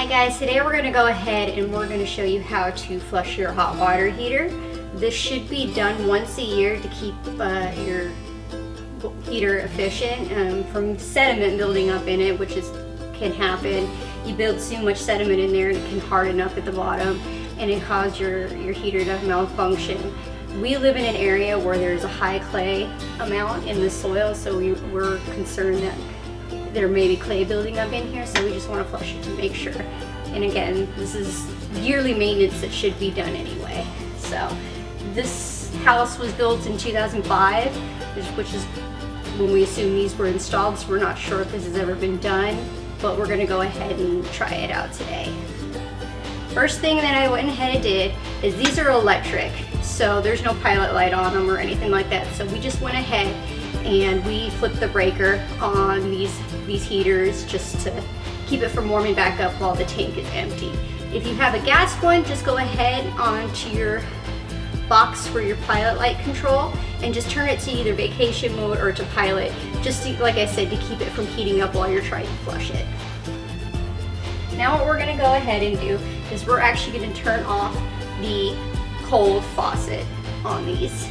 Alright guys, today we're going to go ahead and we're going to show you how to flush your hot water heater. This should be done once a year to keep your heater efficient from sediment building up in it, which can happen. You build too much sediment in there and it can harden up at the bottom and it causes your heater to malfunction. We live in an area where there's a high clay amount in the soil, so we're concerned that there may be clay building up in here, so we just want to flush it to make sure. And again, this is yearly maintenance that should be done anyway. So this house was built in 2005, which is when we assume these were installed, so we're not sure if this has ever been done, but we're going to go ahead and try it out today. First thing that I went ahead and did is these are electric, so there's no pilot light on them or anything like that. So we just went ahead and we flipped the breaker on these heaters just to keep it from warming back up while the tank is empty. If you have a gas one, just go ahead onto your box for your pilot light control and just turn it to either vacation mode or to pilot, just to, like I said, to keep it from heating up while you're trying to flush it. Now what we're going to go ahead and do is we're actually going to turn off the cold faucet on these.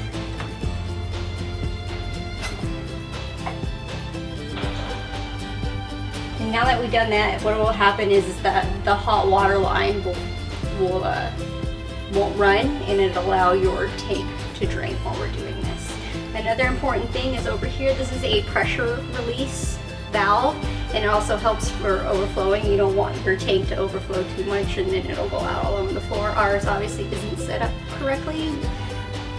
And now that we've done that, what will happen is that the hot water line won't run and it'll allow your tank to drain while we're doing this. Another important thing is over here, this is a pressure release valve, and it also helps for overflowing. You don't want your tank to overflow too much and then it'll go out all over the floor. Ours obviously isn't set up correctly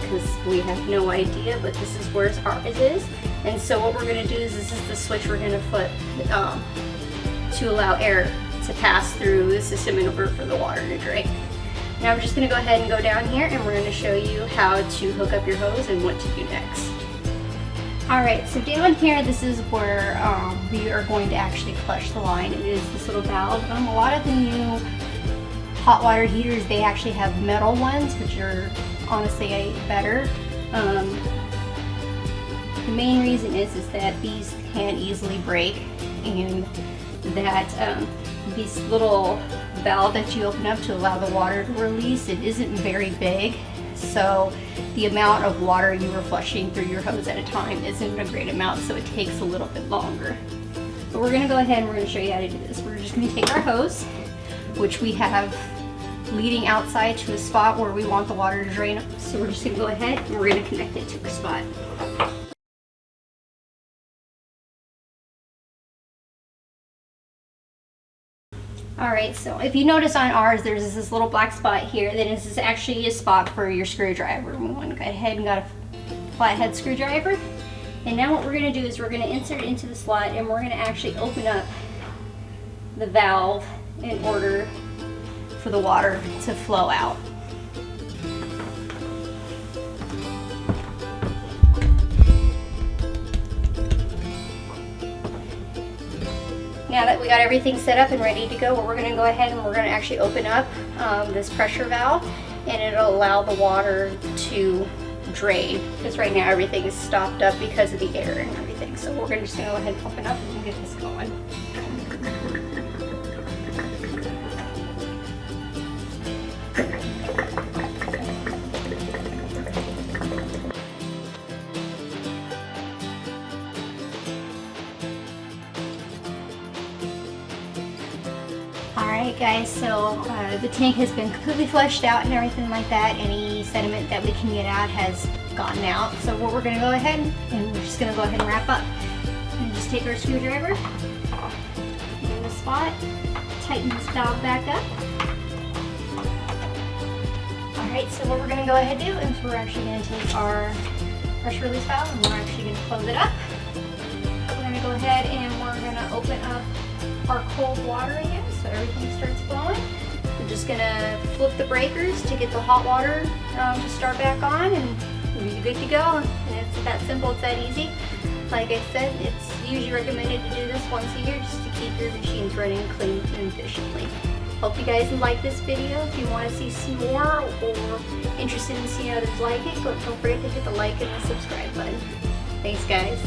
because we have no idea, but this is where ours is. And so what we're going to do is this is the switch we're going to flip to allow air to pass through the system in order for the water to drain. Now I'm just going to go ahead and go down here and we're going to show you how to hook up your hose and what to do next. Alright, so down here this is where we are going to actually flush the line. It is this little valve. A lot of the new hot water heaters, they actually have metal ones, which are honestly better. The main reason is that these can easily break, and that this little valve that you open up to allow the water to release, it isn't very big, so the amount of water you are flushing through your hose at a time isn't a great amount, so it takes a little bit longer. But we're going to go ahead and we're going to show you how to do this. We're just going to take our hose, which we have leading outside to a spot where we want the water to drain, so we're just going to go ahead and we're going to connect it to a spot. Alright, so if you notice on ours, there's this little black spot here. That is actually a spot for your screwdriver. We went ahead and got a flathead screwdriver. And now what we're going to do is we're going to insert it into the slot and we're going to actually open up the valve in order for the water to flow out. Now that we got everything set up and ready to go, we're going to go ahead and we're going to actually open up this pressure valve, and it'll allow the water to drain, because right now everything is stopped up because of the air and everything. So we're just going to go ahead and open up and get this going. Alright guys, so the tank has been completely flushed out and everything like that. Any sediment that we can get out has gotten out. So what we're going to go ahead and we're just going to go ahead and wrap up. And just take our screwdriver in the spot, tighten this valve back up. Alright, so what we're going to go ahead and do is we're actually going to take our pressure release valve and we're actually going to close it up. We're going to go ahead and we're going to open up our cold water again, so everything starts flowing. We're just gonna flip the breakers to get the hot water to start back on, and we'll be good to go. And it's that simple, it's that easy. Like I said, it's usually recommended to do this once a year just to keep your machines running clean and efficiently. Hope you guys like this video. If you want to see some more or interested in seeing others like it, don't forget to hit the like and the subscribe button. Thanks guys.